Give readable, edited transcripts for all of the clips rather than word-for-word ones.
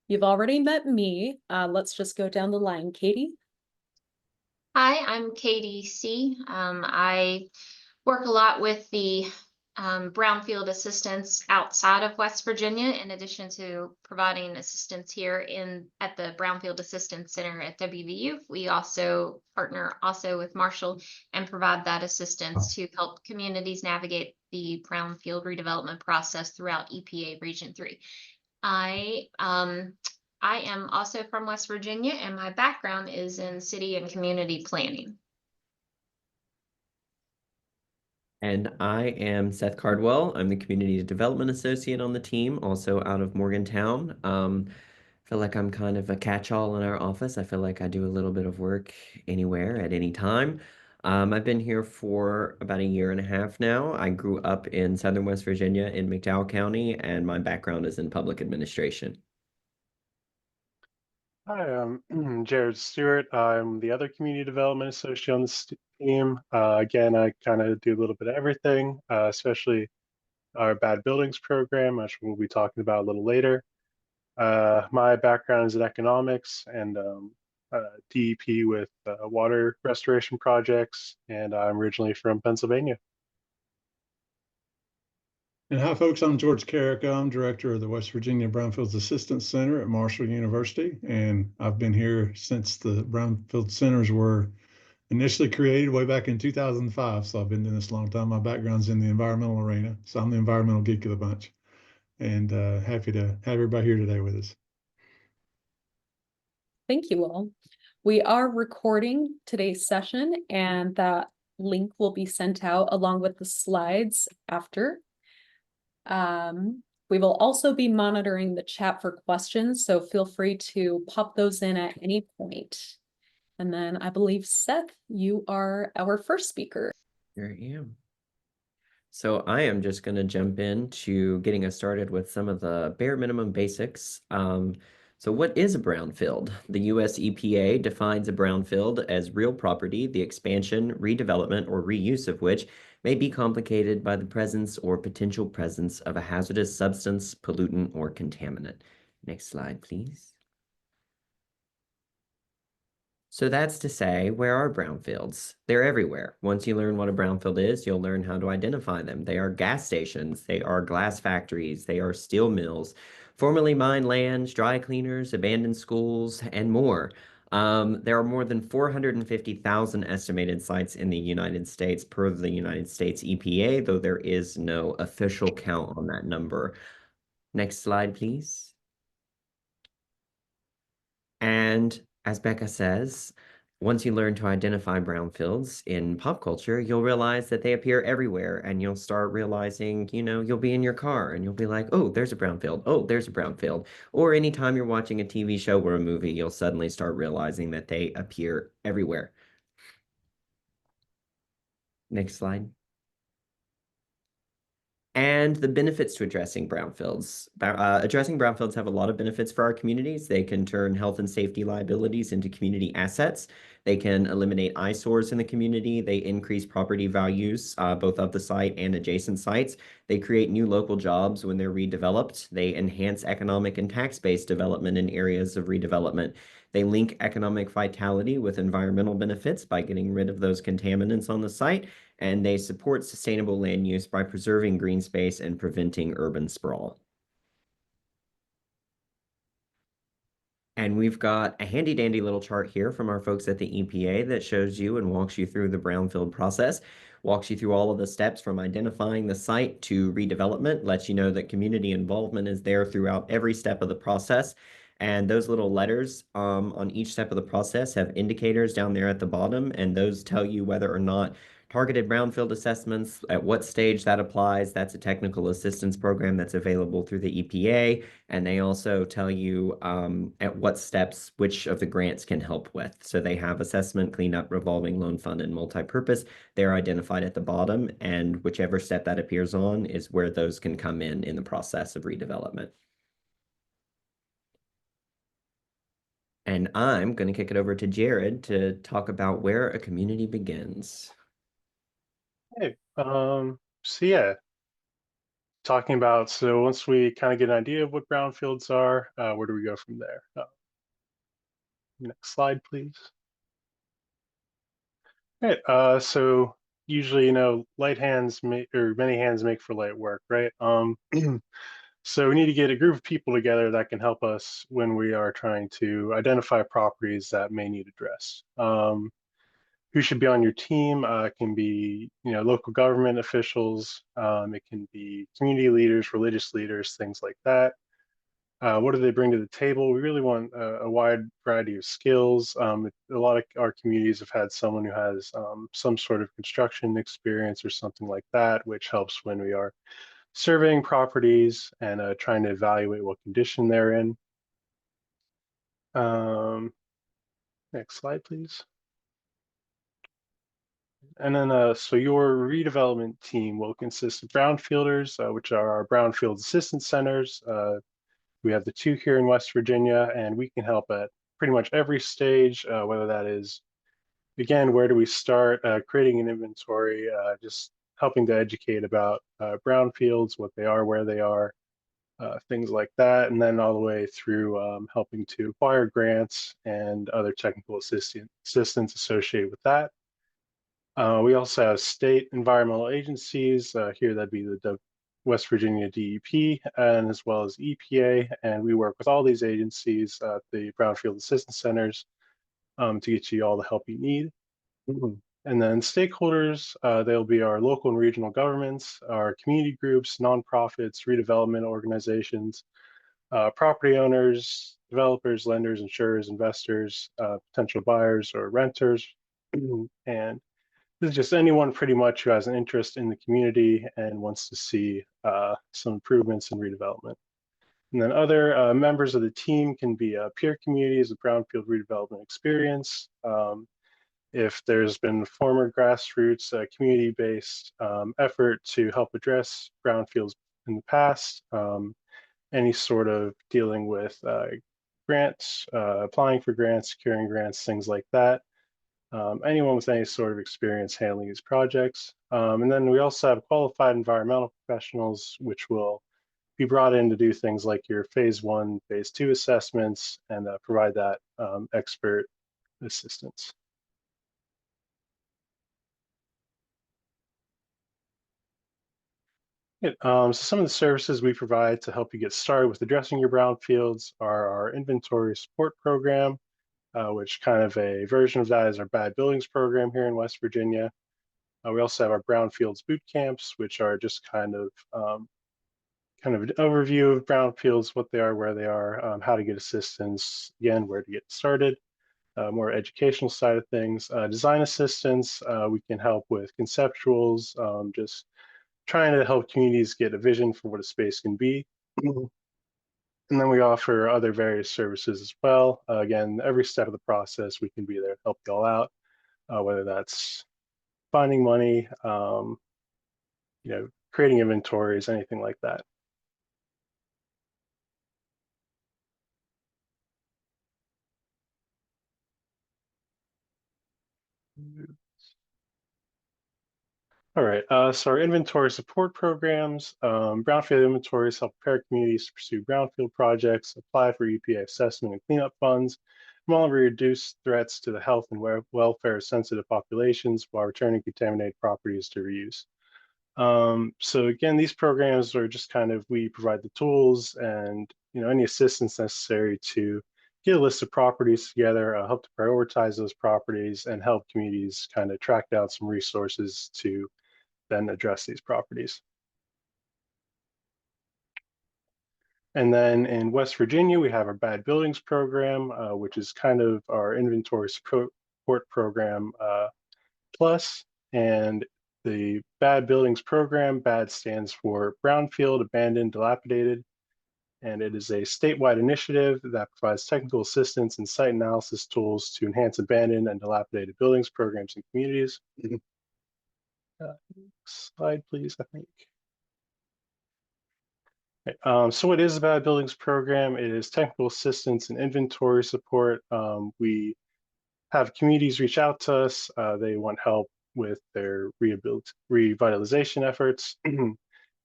You've already met me. Let's just go down the line. Katie? Hi, I'm Katie C. I work a lot with the Brownfield assistance outside of West Virginia, in addition to providing assistance here at the Brownfield Assistance Center at WVU. We also partner with Marshall and provide that assistance to help communities navigate the Brownfield redevelopment process throughout EPA Region 3. I I am also from West Virginia, and my background is in city and community planning. And I am Seth Cardwell. I'm the Community Development Associate on the team, also out of Morgantown. I feel like I'm kind of a catch-all in our office. I feel like I do a little bit of work anywhere at any time. I've been here for about a year and a half now. I grew up in Southern West Virginia in McDowell County, and my background is in public administration. Hi, I'm Jared Stewart. I'm the other community development associate on this team. Again, I kind of do a little bit of everything, especially our bad buildings program, which we'll be talking about a little later. My background is in economics and DEP with water restoration projects, and I'm originally from Pennsylvania. And hi, folks. I'm George Carrica. I'm director of the West Virginia Brownfields Assistance Center at Marshall University, and I've been here since the Brownfield Centers were initially created way back in 2005. So I've been doing this a long time. My background's in the environmental arena, so I'm the environmental geek of the bunch, and happy to have everybody here today with us. Thank you all. We are recording today's session, and that link will be sent out along with the slides after. We will also be monitoring the chat for questions, so feel free to pop those in at any point. And then I believe, Seth, you are our first speaker. Here I am. So I am just going to jump into getting us started with some of the bare minimum basics. So what is a brownfield? The US EPA defines a brownfield as real property, the expansion, redevelopment, or reuse of which may be complicated by the presence or potential presence of a hazardous substance, pollutant, or contaminant. Next slide, please. So that's to say, where are brownfields? They're everywhere. Once you learn what a brownfield is, you'll learn how to identify them. They are gas stations, they are glass factories, they are steel mills, formerly mined lands, dry cleaners, abandoned schools, and more. There are more than 450,000 estimated sites in the United States per the United States EPA, though there is no official count on that number. Next slide, please. And as Becca says, once you learn to identify brownfields in pop culture, you'll realize that they appear everywhere, and you'll start realizing, you'll be in your car and you'll be like, oh, there's a brownfield. Oh, there's a brownfield. Or anytime you're watching a TV show or a movie, you'll suddenly start realizing that they appear everywhere. Next slide. And the benefits to addressing brownfields. Addressing brownfields have a lot of benefits for our communities. They can turn health and safety liabilities into community assets. They can eliminate eyesores in the community. They increase property values, both of the site and adjacent sites. They create new local jobs when they're redeveloped. They enhance economic and tax-based development in areas of redevelopment. They link economic vitality with environmental benefits by getting rid of those contaminants on the site, and they support sustainable land use by preserving green space and preventing urban sprawl. And we've got a handy dandy little chart here from our folks at the EPA that shows you and walks you through the brownfield process, walks you through all of the steps from identifying the site to redevelopment, lets you know that community involvement is there throughout every step of the process. And those little letters on each step of the process have indicators down there at the bottom, and those tell you whether or not targeted brownfield assessments, at what stage that applies. That's a technical assistance program that's available through the EPA. And they also tell you at what steps which of the grants can help with. So they have assessment, cleanup, revolving loan fund, and multipurpose. They're identified at the bottom, and whichever step that appears on is where those can come in the process of redevelopment. And I'm going to kick it over to Jared to talk about where a community begins. Hey, so yeah, talking about, so once we kind of get an idea of what brownfields are, where do we go from there? Next slide, please. All right, so usually, light hands make, or many hands make for light work, right? So we need to get a group of people together that can help us when we are trying to identify properties that may need addressed. Who should be on your team? Can be, local government officials. It can be community leaders, religious leaders, things like that. What do they bring to the table? We really want a wide variety of skills. A lot of our communities have had someone who has some sort of construction experience or something like that, which helps when we are surveying properties and trying to evaluate what condition they're in. Next slide, please. And then, so your redevelopment team will consist of brownfielders, which are our brownfield assistance centers. We have the 2 here in West Virginia, and we can help at pretty much every stage, whether that is, again, where do we start, creating an inventory, just helping to educate about brownfields, what they are, where they are, things like that, and then all the way through helping to acquire grants and other technical assistance associated with that. We also have state environmental agencies. Here that'd be the West Virginia DEP and as well as EPA. And we work with all these agencies, the Brownfield Assistance Centers, to get you all the help you need. And then stakeholders, they'll be our local and regional governments, our community groups, nonprofits, redevelopment organizations, property owners, developers, lenders, insurers, investors, potential buyers or renters, and this is just anyone pretty much who has an interest in the community and wants to see some improvements in redevelopment. And then other members of the team can be peer communities with brownfield redevelopment experience. If there's been former grassroots community-based effort to help address brownfields in the past, any sort of dealing with grants, applying for grants, securing grants, things like that. Anyone with any sort of experience handling these projects. And then we also have qualified environmental professionals, which will be brought in to do things like your phase 1, phase 2 assessments and provide that expert assistance. So some of the services we provide to help you get started with addressing your brownfields are our inventory support program, which kind of a version of that is our bad buildings program here in West Virginia. We also have our brownfields boot camps, which are just kind of an overview of brownfields, what they are, where they are, how to get assistance, again, where to get started, more educational side of things. Design assistance, we can help with conceptuals, just trying to help communities get a vision for what a space can be. And then we offer other various services as well. Again, every step of the process, we can be there to help you all out, whether that's finding money, creating inventories, anything like that. All right, so our inventory support programs, brownfield inventories help prepare communities to pursue brownfield projects, apply for EPA assessment and cleanup funds, and while we reduce threats to the health and welfare of sensitive populations while returning contaminated properties to reuse. So again, these programs are just kind of, we provide the tools and any assistance necessary to get a list of properties together, help to prioritize those properties and help communities kind of track down some resources to then address these properties. And then in West Virginia, we have our bad buildings program, which is kind of our inventory support program plus. And the bad buildings program, BAD stands for brownfield, abandoned, dilapidated. And it is a statewide initiative that provides technical assistance and site analysis tools to enhance abandoned and dilapidated buildings, programs, and communities. Slide, please, I think. So what is the bad buildings program? It is technical assistance and inventory support. We have communities reach out to us. They want help with their revitalization efforts.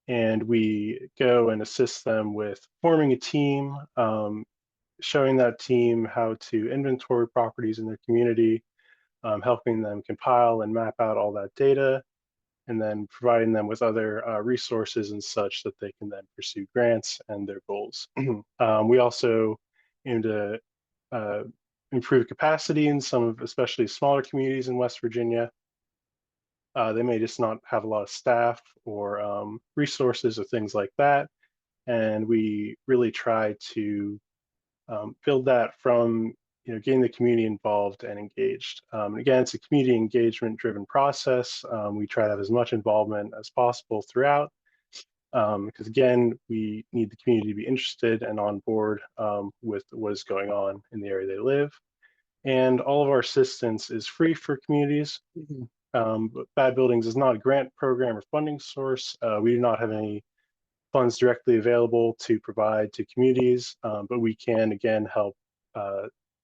and we go and assist them with forming a team, showing that team how to inventory properties in their community, helping them compile and map out all that data, and then providing them with other resources and such that they can then pursue grants and their goals. We also aim to improve capacity in some of, especially smaller communities in West Virginia. They may just not have a lot of staff or resources or things like that. And we really try to build that from getting the community involved and engaged. Again, it's a community engagement driven process. We try to have as much involvement as possible throughout, because again, we need the community to be interested and on board with what is going on in the area they live. And all of our assistance is free for communities. But Bad Buildings is not a grant program or funding source. We do not have any funds directly available to provide to communities, but we can again help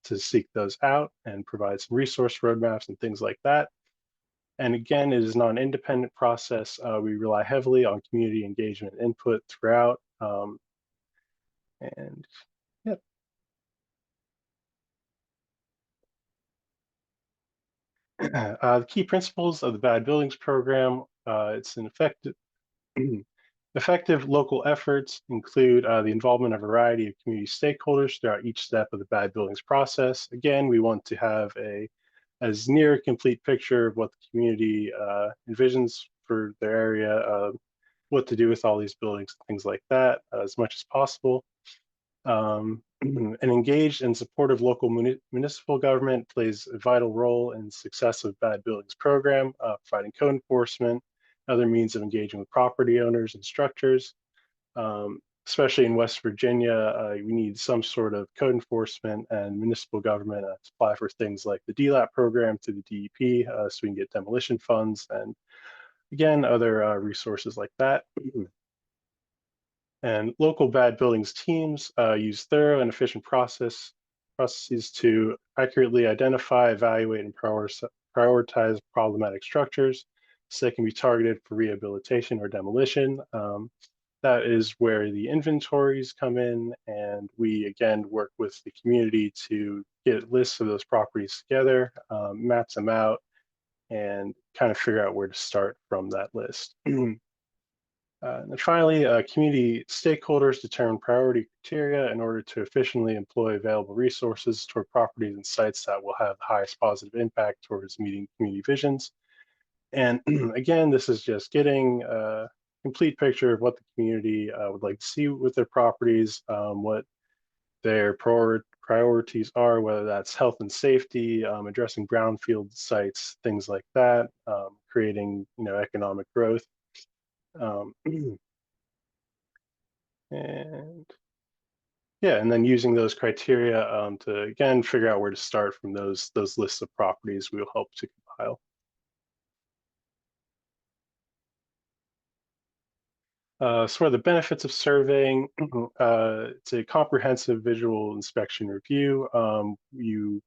to seek those out and provide some resource roadmaps and things like that. And again, it is not an independent process. We rely heavily on community engagement input throughout. And yep. The key principles of the Bad Buildings program, it's an effective local efforts include the involvement of a variety of community stakeholders throughout each step of the Bad Buildings process. Again, we want to have as near a complete picture of what the community envisions for their area, what to do with all these buildings, things like that, as much as possible. An engaged and supportive local municipal government plays a vital role in the success of Bad Buildings program, providing code enforcement, other means of engaging with property owners and structures. Especially in West Virginia, we need some sort of code enforcement and municipal government to apply for things like the DLAP program through the DEP, so we can get demolition funds and again, other resources like that. And local Bad Buildings teams use thorough and efficient processes to accurately identify, evaluate, and prioritize problematic structures so they can be targeted for rehabilitation or demolition. That is where the inventories come in, and we again work with the community to get lists of those properties together, map them out, and kind of figure out where to start from that list. And then finally, community stakeholders determine priority criteria in order to efficiently employ available resources toward properties and sites that will have the highest positive impact towards meeting community visions. And again, this is just getting a complete picture of what the community would like to see with their properties, what their priorities are, whether that's health and safety, addressing brownfield sites, things like that, creating economic growth. And yeah, and then using those criteria to again figure out where to start from those lists of properties we will help to compile. So what are the benefits of surveying? It's a comprehensive visual inspection review. You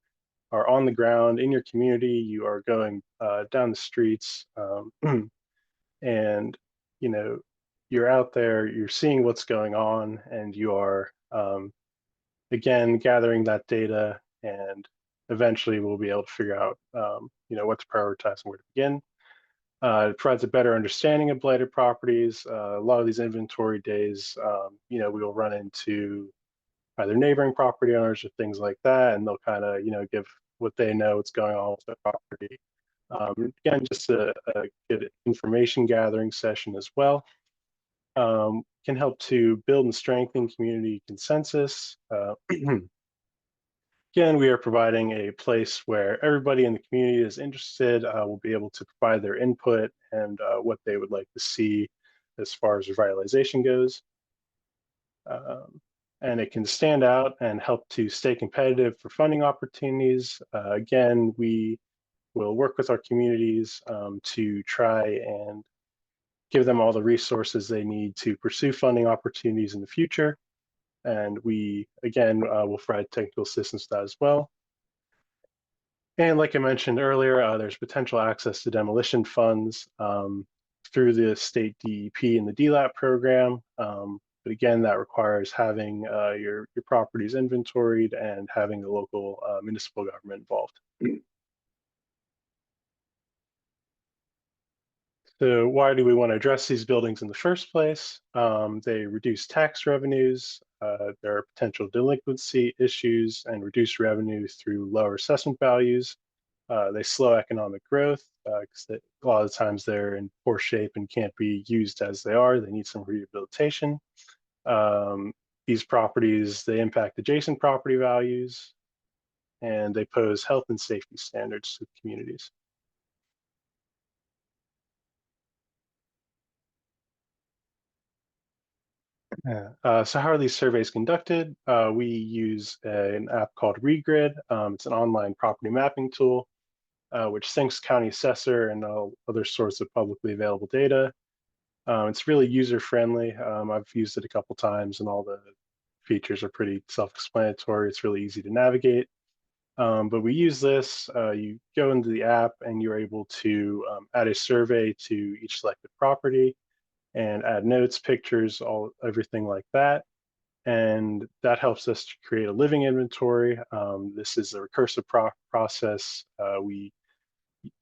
are on the ground in your community. You are going down the streets, and you're out there. You're seeing what's going on, and you are again gathering that data. And eventually, we'll be able to figure out what to prioritize and where to begin. It provides a better understanding of blighted properties. A lot of these inventory days, we will run into either neighboring property owners or things like that, and they'll kind of, give what they know what's going on with their property. Again, just a good information gathering session as well. Can help to build and strengthen community consensus. Again, we are providing a place where everybody in the community is interested, will be able to provide their input and what they would like to see as far as revitalization goes. And it can stand out and help to stay competitive for funding opportunities. Again, we will work with our communities to try and give them all the resources they need to pursue funding opportunities in the future. And we, again, will provide technical assistance to that as well. And like I mentioned earlier, there's potential access to demolition funds. through the state DEP and the DLAP program. But again, that requires having your properties inventoried and having the local municipal government involved. So why do we want to address these buildings in the first place? They reduce tax revenues, there are potential delinquency issues, and reduce revenue through lower assessment values. They slow economic growth because a lot of times they're in poor shape and can't be used as they are. They need some rehabilitation. These properties, they impact adjacent property values, and they pose health and safety standards to communities. So how are these surveys conducted? We use an app called Regrid. It's an online property mapping tool, which syncs county assessor and all other sorts of publicly available data. It's really user-friendly. I've used it a couple times and all the features are pretty self-explanatory. It's really easy to navigate. But we use this, you go into the app and you're able to add a survey to each selected property and add notes, pictures, everything like that. And that helps us to create a living inventory. This is a recursive process.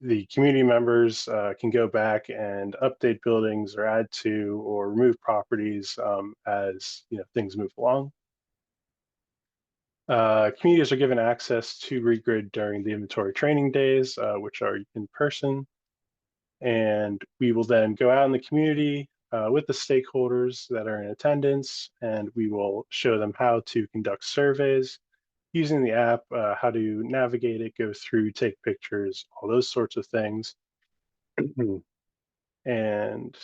The community members can go back and update buildings or add to or remove properties as things move along. Communities are given access to Regrid during the inventory training days, which are in person. And we will then go out in the community with the stakeholders that are in attendance, and we will show them how to conduct surveys using the app, how to navigate it, go through, take pictures, all those sorts of things. And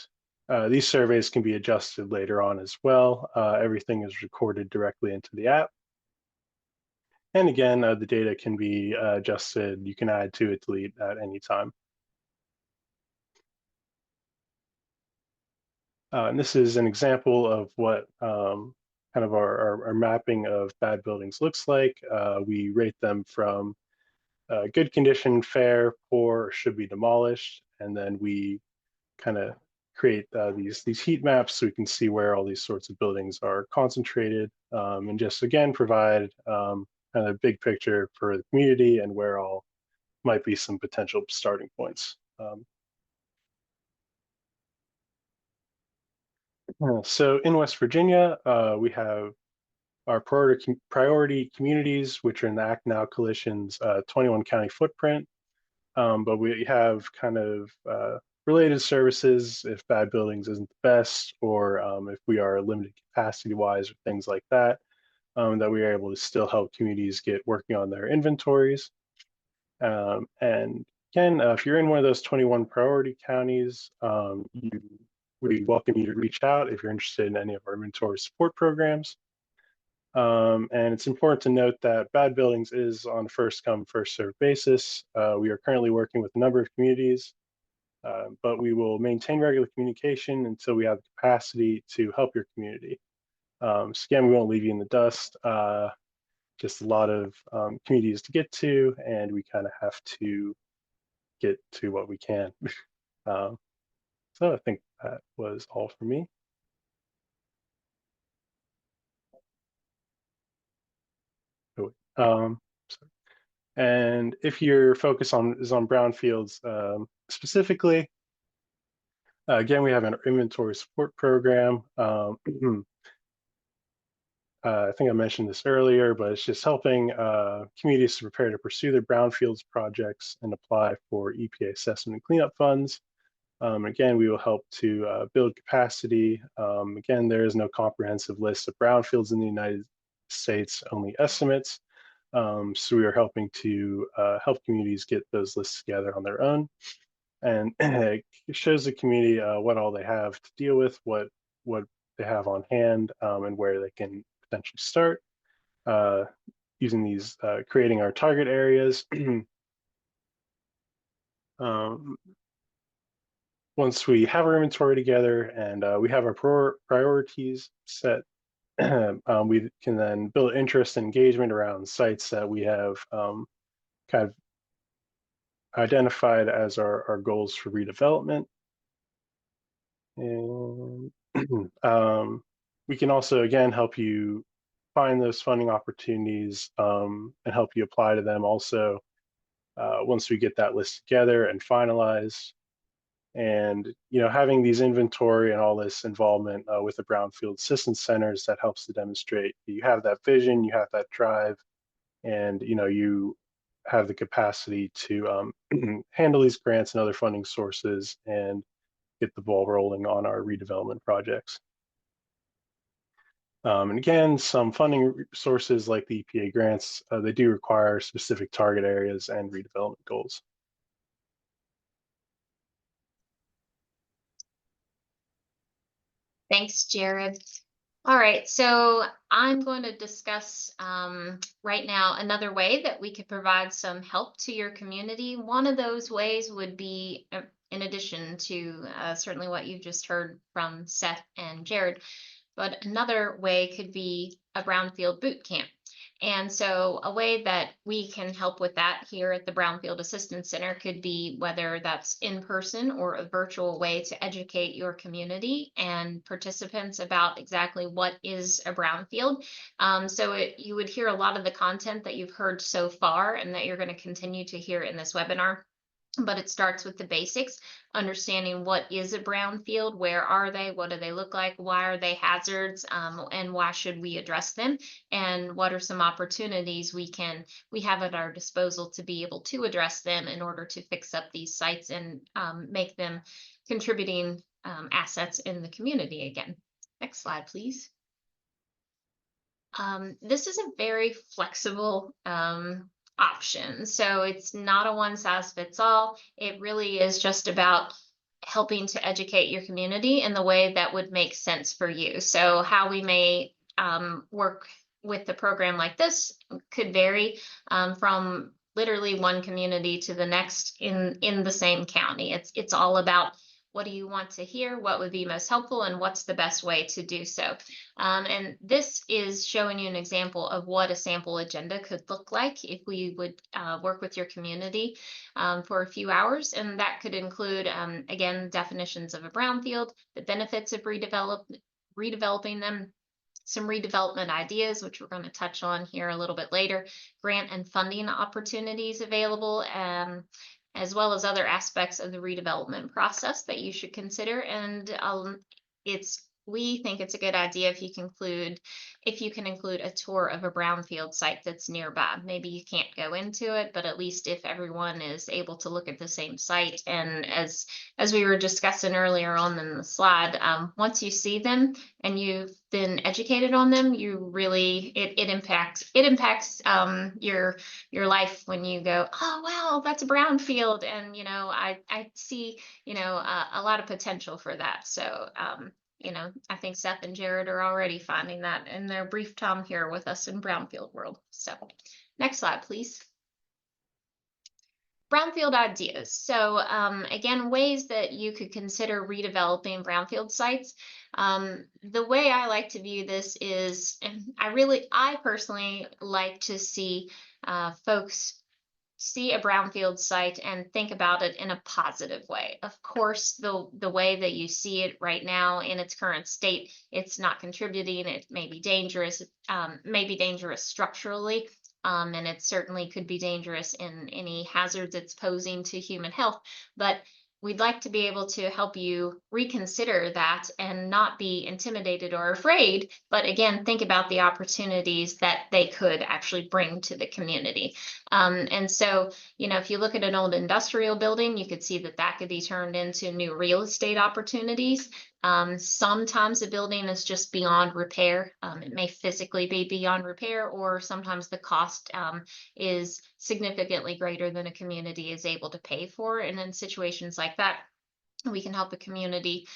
these surveys can be adjusted later on as well. Everything is recorded directly into the app. And again, the data can be adjusted. You can add to it, delete at any time. And this is an example of what kind of our mapping of bad buildings looks like. We rate them from good condition, fair, poor, or should be demolished. And then we kind of create these heat maps so we can see where all these sorts of buildings are concentrated, and just again provide kind of a big picture for the community and where all might be some potential starting points. So in West Virginia, we have our priority communities, which are in the Act Now Coalition's 21 county footprint. But we have kind of related services if bad buildings isn't the best, or if we are limited capacity-wise or things like that, that we are able to still help communities get working on their inventories. And again, if you're in one of those 21 priority counties, we welcome you to reach out if you're interested in any of our inventory support programs. And it's important to note that bad buildings is on a first come, first served basis. We are currently working with a number of communities, but we will maintain regular communication until we have the capacity to help your community. So again, we won't leave you in the dust. Just a lot of communities to get to, and we kind of have to get to what we can. So I think that was all for me. And if your focus is on brownfields specifically, again, we have an inventory support program. I think I mentioned this earlier, but it's just helping communities to prepare to pursue their brownfields projects and apply for EPA assessment and cleanup funds. Again, we will help to build capacity. Again, there is no comprehensive list of brownfields in the United States, only estimates. So we are helping to help communities get those lists together on their own. And it shows the community what all they have to deal with, what they have on hand, and where they can potentially start using these, creating our target areas. Once we have our inventory together and we have our priorities set, we can then build interest and engagement around sites that we have kind of identified as our goals for redevelopment. And we can also, again, help you find those funding opportunities and help you apply to them also once we get that list together and finalized. And having these inventory and all this involvement with the Brownfield Assistance Centers, that helps to demonstrate that you have that vision, you have that drive, and you have the capacity to handle these grants and other funding sources and get the ball rolling on our redevelopment projects. And again, some funding sources like the EPA grants, they do require specific target areas and redevelopment goals. Thanks, Jared. All right, so I'm going to discuss right now another way that we could provide some help to your community. One of those ways would be, in addition to certainly what you just heard from Seth and Jared, but another way could be a Brownfield boot camp. And so a way that we can help with that here at the Brownfield Assistance Center could be whether that's in person or a virtual way to educate your community and participants about exactly what is a brownfield. You would hear a lot of the content that you've heard so far and that you're going to continue to hear in this webinar. But it starts with the basics, understanding what is a brownfield, where are they, what do they look like, why are they hazards, and why should we address them, and what are some opportunities we have at our disposal to be able to address them in order to fix up these sites and make them contributing assets in the community again. Next slide, please. This is a very flexible option. So it's not a one size fits all. It really is just about helping to educate your community in the way that would make sense for you. So how we may work with the program like this could vary from literally one community to the next in the same county. It's all about what do you want to hear, what would be most helpful, and what's the best way to do so. And this is showing you an example of what a sample agenda could look like if we would work with your community for a few hours. And that could include, again, definitions of a brownfield, the benefits of redeveloping them, some redevelopment ideas, which we're going to touch on here a little bit later, grant and funding opportunities available, as well as other aspects of the redevelopment process that you should consider. And we think it's a good idea if you can include a tour of a brownfield site that's nearby. Maybe you can't go into it, but at least if everyone is able to look at the same site. And as we were discussing earlier on in the slide, once you see them and you've been educated on them, it impacts your life when you go, oh wow, that's a brownfield, and I see a lot of potential for that. So I think Seth and Jared are already finding that in their brief time here with us in Brownfield World. So next slide, please. Brownfield ideas. So again, ways that you could consider redeveloping brownfield sites. The way I like to view this is, I personally like to see folks see a brownfield site and think about it in a positive way. Of course, the way that you see it right now in its current state, it's not contributing. It may be dangerous, structurally, and it certainly could be dangerous in any hazards it's posing to human health. But we'd like to be able to help you reconsider that and not be intimidated or afraid, but again, think about the opportunities that they could actually bring to the community. And so, if you look at an old industrial building, you could see that could be turned into new real estate opportunities. Sometimes a building is just beyond repair. It may physically be beyond repair, or sometimes the cost is significantly greater than a community is able to pay for. And in situations like that, we can help the community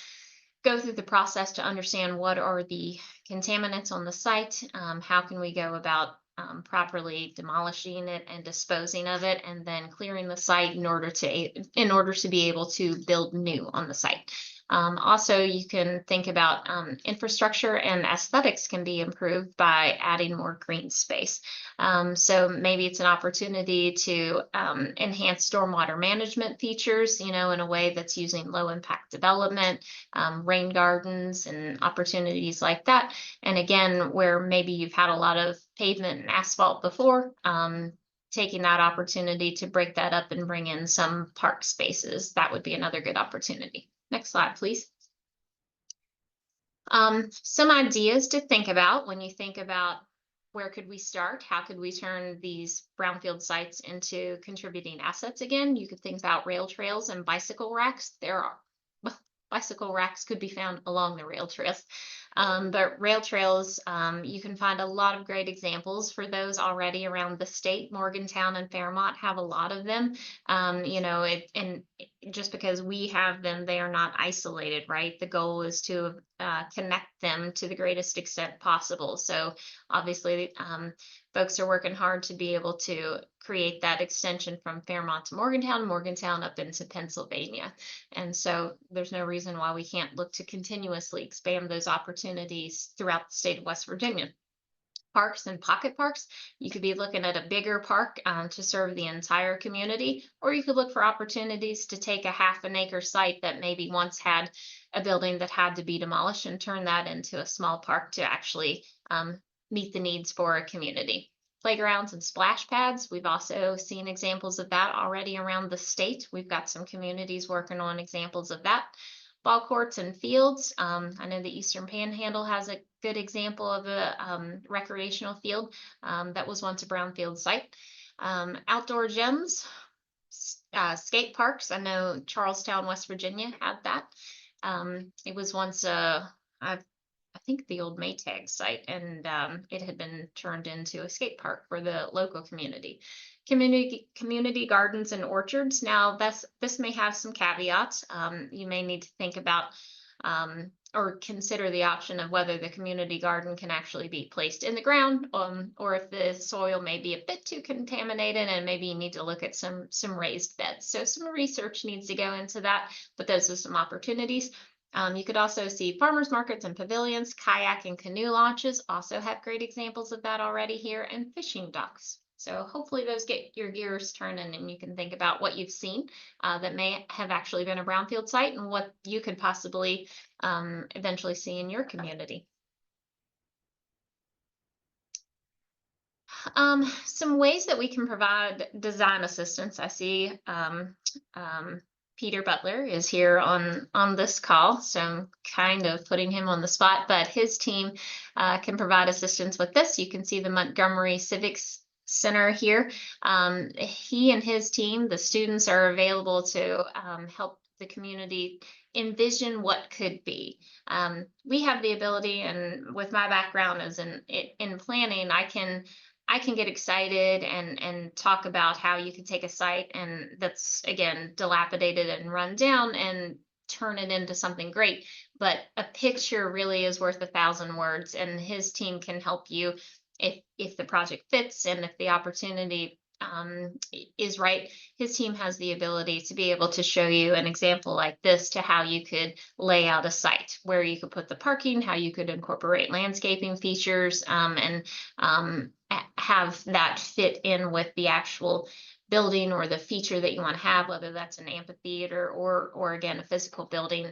go through the process to understand what are the contaminants on the site, how can we go about properly demolishing it and disposing of it, and then clearing the site in order to be able to build new on the site. Also, you can think about infrastructure and aesthetics can be improved by adding more green space. So maybe it's an opportunity to enhance stormwater management features, in a way that's using low impact development, rain gardens and opportunities like that. And again, where maybe you've had a lot of pavement and asphalt before, taking that opportunity to break that up and bring in some park spaces, that would be another good opportunity. Next slide, please. Some ideas to think about when you think about where could we start? How could we turn these brownfield sites into contributing assets again? You could think about rail trails and bicycle racks. Bicycle racks could be found along the rail trails. But rail trails, you can find a lot of great examples for those already around the state. Morgantown and Fairmont have a lot of them. And just because we have them, they are not isolated, right? The goal is to connect them to the greatest extent possible. So obviously, folks are working hard to be able to create that extension from Fairmont to Morgantown, Morgantown up into Pennsylvania. And so there's no reason why we can't look to continuously expand those opportunities throughout the state of West Virginia. Parks and pocket parks, you could be looking at a bigger park to serve the entire community, or you could look for opportunities to take a half an acre site that maybe once had a building that had to be demolished and turn that into a small park to actually meet the needs for a community. Playgrounds and splash pads, we've also seen examples of that already around the state. We've got some communities working on examples of that. Ball courts and fields. I know the Eastern Panhandle has a good example of a recreational field that was once a brownfield site. Outdoor gyms, skate parks. I know Charlestown, West Virginia had that. It was once I think the old Maytag site, and it had been turned into a skate park for the local community. Community gardens and orchards. Now, this may have some caveats. You may need to think about or consider the option of whether the community garden can actually be placed in the ground, or if the soil may be a bit too contaminated, and maybe you need to look at some raised beds. So some research needs to go into that, but those are some opportunities. You could also see farmers markets and pavilions, kayak and canoe launches also have great examples of that already here, and fishing docks. So hopefully those get your gears turning and you can think about what you've seen that may have actually been a brownfield site and what you could possibly eventually see in your community. Some ways that we can provide design assistance. I see Peter Butler is here on this call, so I'm kind of putting him on the spot, but his team can provide assistance with this. You can see the Montgomery Civics Center here. He and his team, the students, are available to help the community envision what could be. We have the ability, and with my background as in planning, I can get excited and talk about how you can take a site and that's, again, dilapidated and run down and turn it into something great. But a picture really is worth 1,000 words, and his team can help you if the project fits and if the opportunity is right. His team has the ability to be able to show you an example like this to how you could lay out a site, where you could put the parking, how you could incorporate landscaping features, and have that fit in with the actual building or the feature that you want to have, whether that's an amphitheater or again, a physical building,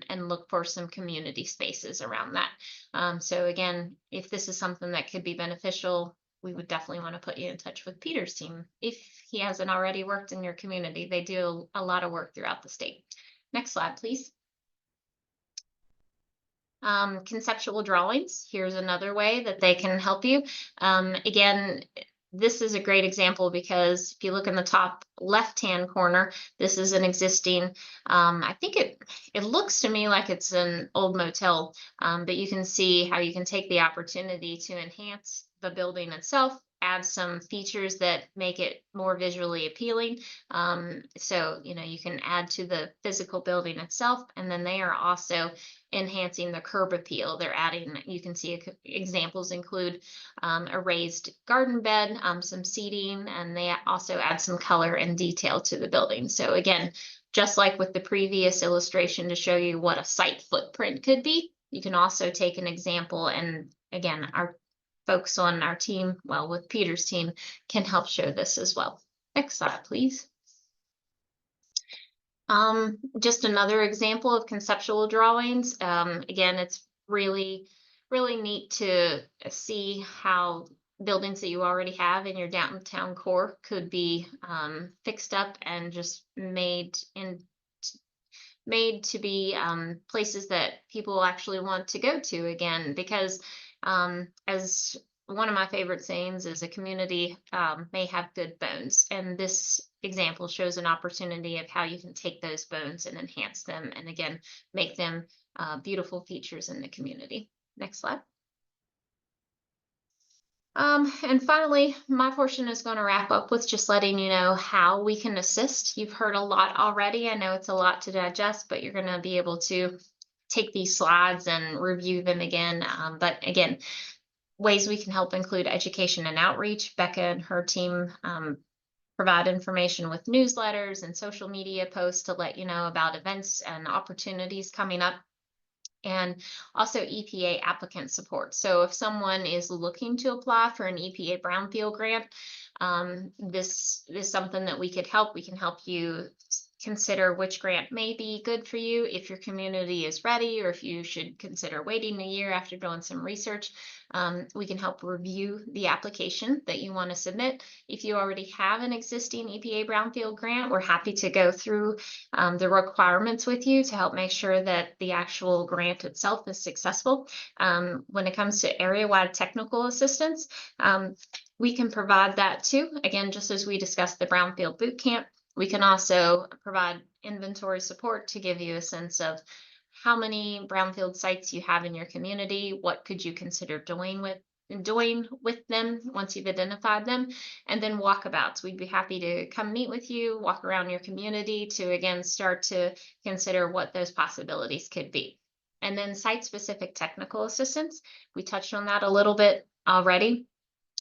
and look for some community spaces around that. So again, if this is something that could be beneficial, we would definitely want to put you in touch with Peter's team if he hasn't already worked in your community. They do a lot of work throughout the state. Next slide, please. Conceptual drawings. Here's another way that they can help you. Again, this is a great example because if you look in the top left-hand corner, this is an existing, I think it looks to me like it's an old motel, but you can see how you can take the opportunity to enhance the building itself, add some features that make it more visually appealing. So, you can add to the physical building itself, and then they are also enhancing the curb appeal. They're adding, you can see examples include a raised garden bed, some seating, and they also add some color and detail to the building. So again, just like with the previous illustration to show you what a site footprint could be, you can also take an example, and again, our folks on our team, well, with Peter's team, can help show this as well. Next slide, please. Just another example of conceptual drawings. Again, it's really neat to see how buildings that you already have in your downtown core could be fixed up and just made to be places that people actually want to go to again, because as one of my favorite sayings is, a community may have good bones, and this example shows an opportunity of how you can take those bones and enhance them, and again, make them beautiful features in the community. Next slide. And finally, my portion is going to wrap up with just letting you know how we can assist. You've heard a lot already. I know it's a lot to digest, but you're going to be able to take these slides and review them again. But again, ways we can help include education and outreach. Becca and her team provide information with newsletters and social media posts to let you know about events and opportunities coming up. And also EPA applicant support. So if someone is looking to apply for an EPA Brownfield grant, this is something that we could help. We can help you consider which grant may be good for you, if your community is ready, or if you should consider waiting a year after doing some research. We can help review the application that you want to submit. If you already have an existing EPA Brownfield grant, we're happy to go through the requirements with you to help make sure that the actual grant itself is successful. When it comes to area-wide technical assistance, we can provide that too. Again, just as we discussed the Brownfield Boot Camp, we can also provide inventory support to give you a sense of how many brownfield sites you have in your community, what could you consider doing with them once you've identified them, and then walkabouts. We'd be happy to come meet with you, walk around your community to again start to consider what those possibilities could be. And then site-specific technical assistance, we touched on that a little bit already,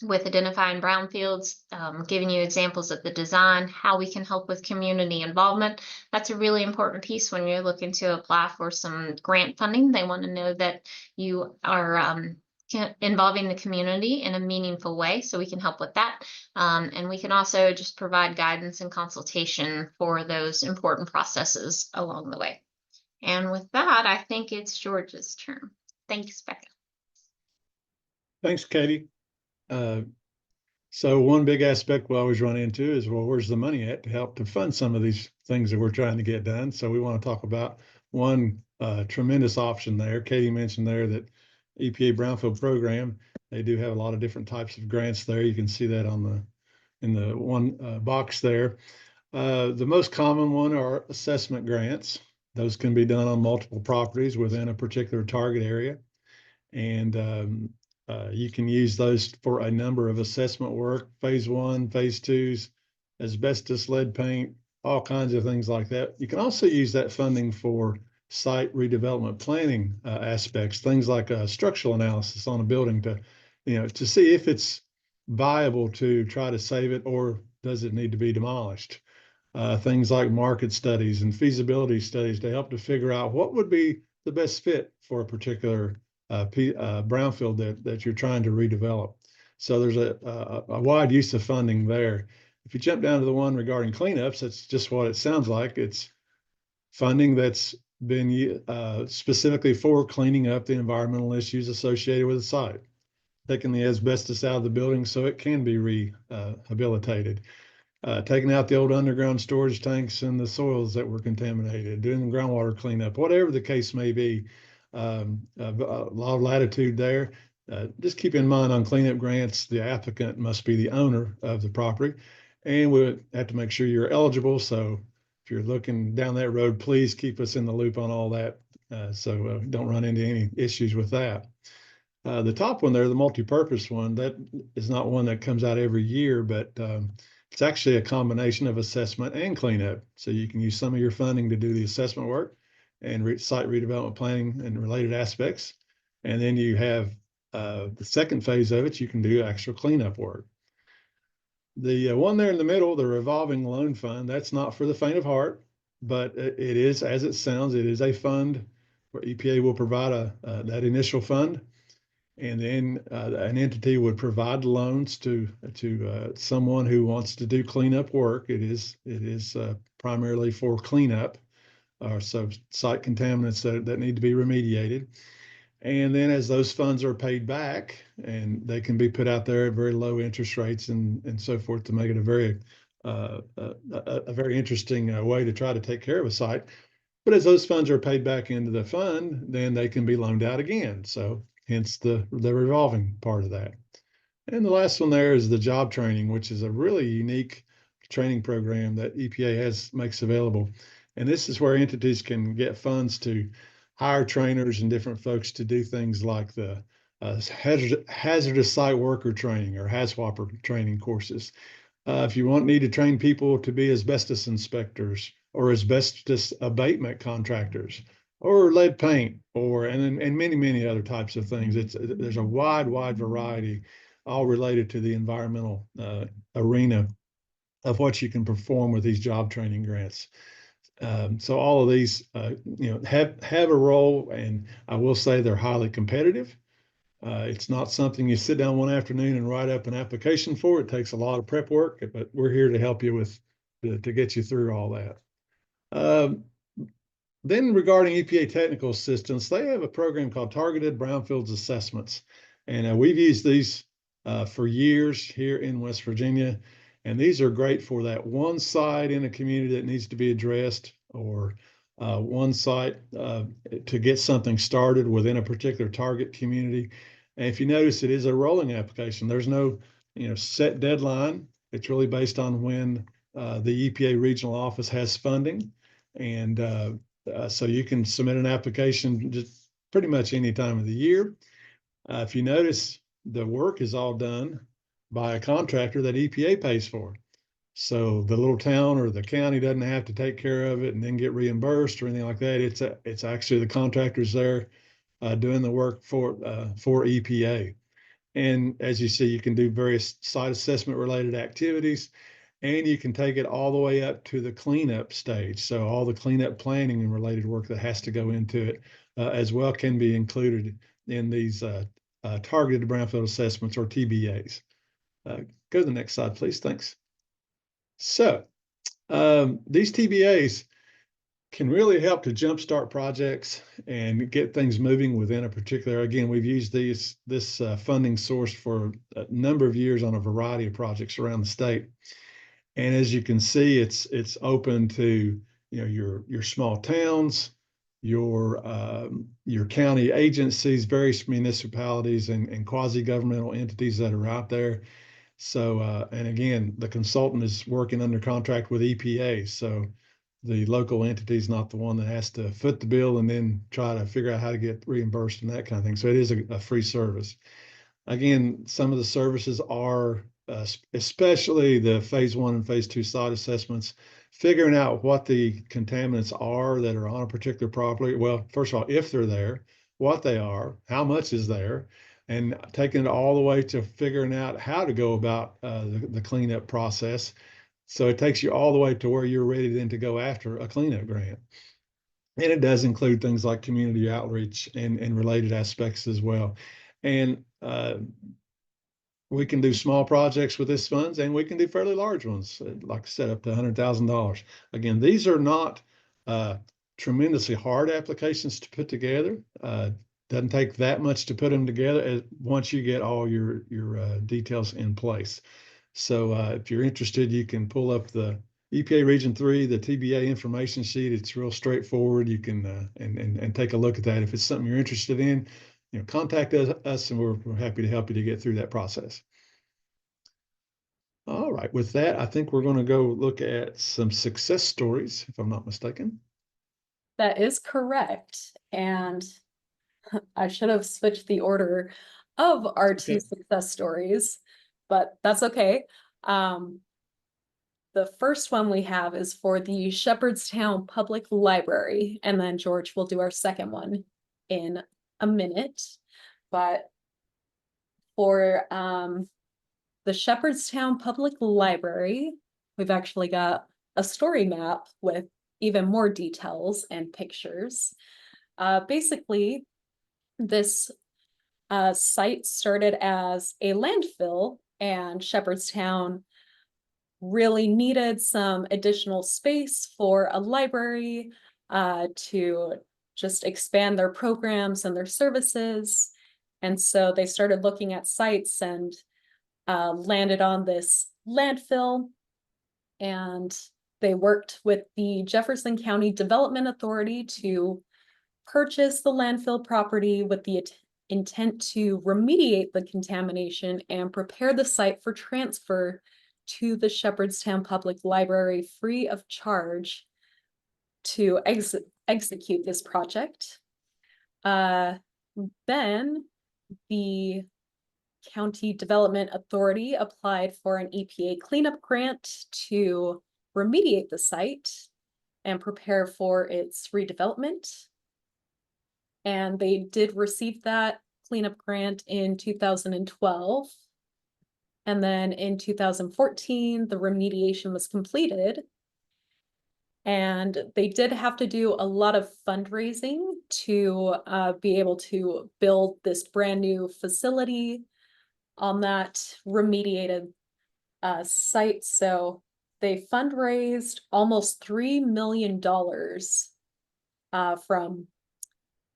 with identifying brownfields, giving you examples of the design, how we can help with community involvement. That's a really important piece when you're looking to apply for some grant funding. They want to know that you are involving the community in a meaningful way, so we can help with that. And we can also just provide guidance and consultation for those important processes along the way. And with that, I think it's George's turn. Thanks, Becca. Thanks, Katie. So one big aspect we always run into is, well, where's the money at to help to fund some of these things that we're trying to get done? So we want to talk about one tremendous option there. Katie mentioned there that EPA Brownfield program, they do have a lot of different types of grants there. You can see that on in the one box there. The most common one are assessment grants. Those can be done on multiple properties within a particular target area. And you can use those for a number of assessment work, phase 1, phase 2s, asbestos, lead paint, all kinds of things like that. You can also use that funding for site redevelopment planning aspects, things like a structural analysis on a building to see if it's viable to try to save it or does it need to be demolished. Things like market studies and feasibility studies to help to figure out what would be the best fit for a particular brownfield that you're trying to redevelop. So there's a wide use of funding there. If you jump down to the one regarding cleanups, that's just what it sounds like. It's funding that's been specifically for cleaning up the environmental issues associated with the site, taking the asbestos out of the building so it can be rehabilitated, taking out the old underground storage tanks and the soils that were contaminated, doing the groundwater cleanup, whatever the case may be. A lot of latitude there. Just keep in mind on cleanup grants, the applicant must be the owner of the property, and we have to make sure you're eligible. So if you're looking down that road, please keep us in the loop on all that, so don't run into any issues with that. The top one there, the multi-purpose one, that is not one that comes out every year, but it's actually a combination of assessment and cleanup. So you can use some of your funding to do the assessment work and site redevelopment planning and related aspects. And then you have the second phase of it, you can do actual cleanup work. The one there in the middle, the revolving loan fund, that's not for the faint of heart. but it is, as it sounds, it is a fund where EPA will provide that initial fund. And then an entity would provide loans to someone who wants to do cleanup work. It is primarily for cleanup, so site contaminants that need to be remediated. And then as those funds are paid back, and they can be put out there at very low interest rates and so forth to make it a very interesting way to try to take care of a site. But as those funds are paid back into the fund, then they can be loaned out again. So hence the revolving part of that. And the last one there is the job training, which is a really unique training program that EPA makes available. And this is where entities can get funds to hire trainers and different folks to do things like the hazardous site worker training or HAZWOPER training courses. If you need to train people to be asbestos inspectors or asbestos abatement contractors or lead paint and many other types of things. There's a wide variety, all related to the environmental arena of what you can perform with these job training grants. So all of these, have a role, and I will say they're highly competitive. It's not something you sit down one afternoon and write up an application for. It takes a lot of prep work, but we're here to help you to get you through all that. Then regarding EPA technical assistance, they have a program called Targeted Brownfields Assessments. And we've used these for years here in West Virginia. And these are great for that one site in a community that needs to be addressed, or one site to get something started within a particular target community. And if you notice, it is a rolling application. There's no set deadline. It's really based on when the EPA regional office has funding. And so you can submit an application just pretty much any time of the year. If you notice, the work is all done by a contractor that EPA pays for. So the little town or the county doesn't have to take care of it and then get reimbursed or anything like that. It's actually the contractors there doing the work for EPA. And as you see, you can do various site assessment related activities, and you can take it all the way up to the cleanup stage. So all the cleanup planning and related work that has to go into it as well can be included in these targeted brownfield assessments, or TBAs. Go to the next slide, please. Thanks. So these TBAs can really help to jumpstart projects and get things moving within a particular. Again, we've used this funding source for a number of years on a variety of projects around the state. And as you can see, it's open to your small towns, your county agencies, various municipalities, and quasi-governmental entities that are out there. So, and again, the consultant is working under contract with EPA. So the local entity is not the one that has to foot the bill and then try to figure out how to get reimbursed and that kind of thing. So it is a free service. Again, some of the services are, especially the phase 1 and phase 2 site assessments, figuring out what the contaminants are that are on a particular property. Well, first of all, if they're there, what they are, how much is there, and taking it all the way to figuring out how to go about the cleanup process. So it takes you all the way to where you're ready then to go after a cleanup grant. And it does include things like community outreach and related aspects as well. And we can do small projects with this funds, and we can do fairly large ones, like I said, up to $100,000. Again, these are not tremendously hard applications to put together. Doesn't take that much to put them together once you get all your details in place. So if you're interested, you can pull up the EPA Region 3, the TBA information sheet. It's real straightforward. You can and take a look at that. If it's something you're interested in, contact us, and we're happy to help you to get through that process. All right, with that, I think we're going to go look at some success stories, if I'm not mistaken. That is correct. And I should have switched the order of our two success stories, but that's okay. The first one we have is for the Shepherdstown Public Library, and then George will do our second one in a minute. But for the Shepherdstown Public Library, we've actually got a story map with even more details and pictures. Basically, this site started as a landfill, and Shepherdstown really needed some additional space for a library to just expand their programs and their services. And so they started looking at sites and landed on this landfill. And they worked with the Jefferson County Development Authority to purchase the landfill property with the intent to remediate the contamination and prepare the site for transfer to the Shepherdstown Public Library free of charge to execute this project. Then the County Development Authority applied for an EPA cleanup grant to remediate the site and prepare for its redevelopment. And they did receive that cleanup grant in 2012. And then in 2014, the remediation was completed. And they did have to do a lot of fundraising to be able to build this brand new facility on that remediated site. So they fundraised almost $3 million from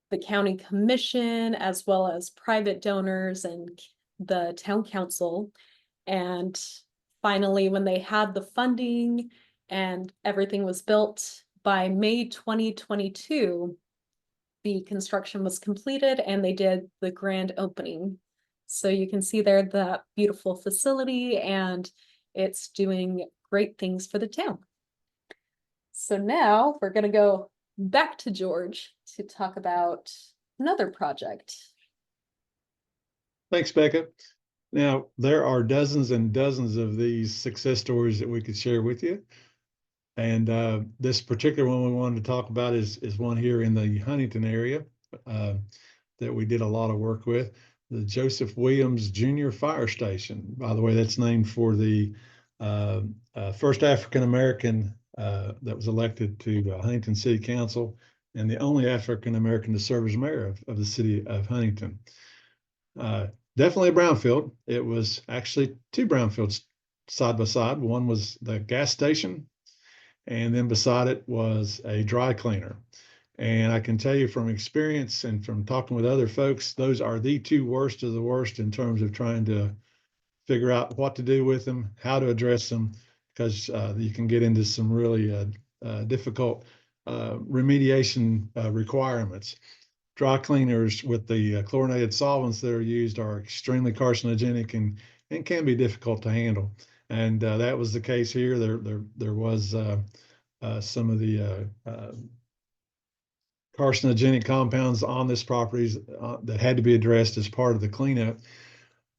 the county commission, as well as private donors and the town council. And finally, when they had the funding and everything was built, by May 2022, the construction was completed and they did the grand opening. So you can see there that beautiful facility, and it's doing great things for the town. So now we're going to go back to George to talk about another project. Thanks, Becca. Now, there are dozens and dozens of these success stories that we could share with you. And this particular one we wanted to talk about is one here in the Huntington area that we did a lot of work with. The Joseph Williams Jr. Fire Station. By the way, that's named for the first African-American that was elected to Huntington City Council, and the only African-American to serve as mayor of the city of Huntington. Definitely a brownfield. It was actually two brownfields side by side. One was the gas station, and then beside it was a dry cleaner. And I can tell you from experience and from talking with other folks, those are the two worst of the worst in terms of trying to figure out what to do with them, how to address them, because you can get into some really difficult remediation requirements. Dry cleaners with the chlorinated solvents that are used are extremely carcinogenic and can be difficult to handle. And that was the case here. There was some of the carcinogenic compounds on this property that had to be addressed as part of the cleanup.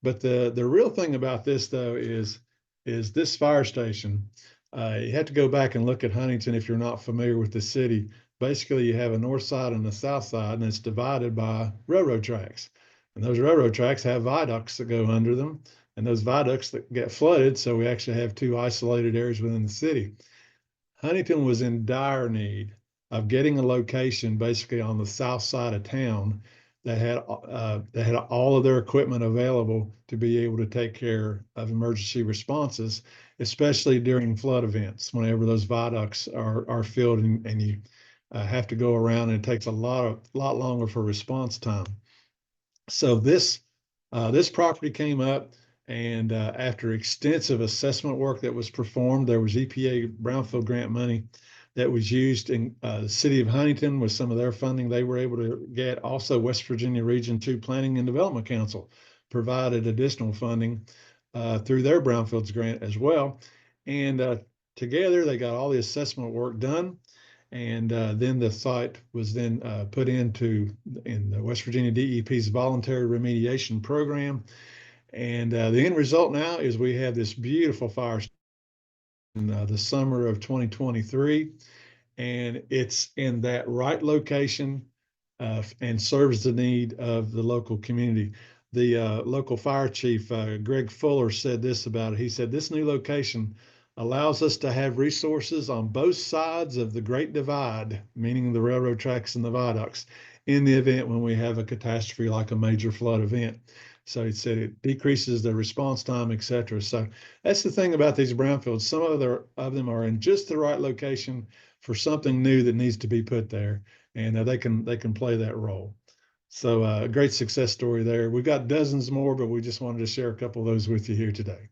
But the real thing about this, though, is this fire station. You have to go back and look at Huntington if you're not familiar with the city. Basically, you have a north side and a south side, and it's divided by railroad tracks. And those railroad tracks have viaducts that go under them, and those viaducts that get flooded. So we actually have two isolated areas within the city. Huntington was in dire need of getting a location basically on the south side of town that had all of their equipment available to be able to take care of emergency responses, especially during flood events, whenever those viaducts are filled and you have to go around, and it takes a lot longer for response time. So this property came up, and after extensive assessment work that was performed, there was EPA brownfield grant money that was used in the city of Huntington with some of their funding they were able to get. Also, West Virginia Region 2 Planning and Development Council provided additional funding through their brownfields grant as well. And together they got all the assessment work done. And then the site was then put in the West Virginia DEP's voluntary remediation program. And the end result now is we have this beautiful fire in the summer of 2023, and it's in that right location and serves the need of the local community. The local fire chief, Greg Fuller, said this about it. He said, "This new location allows us to have resources on both sides of the Great Divide, meaning the railroad tracks and the viaducts, in the event when we have a catastrophe like a major flood event. So it said it decreases the response time, et cetera. So that's the thing about these brownfields. Some of them are in just the right location for something new that needs to be put there, and they can play that role. So a great success story there. We've got dozens more, but we just wanted to share a couple of those with you here today.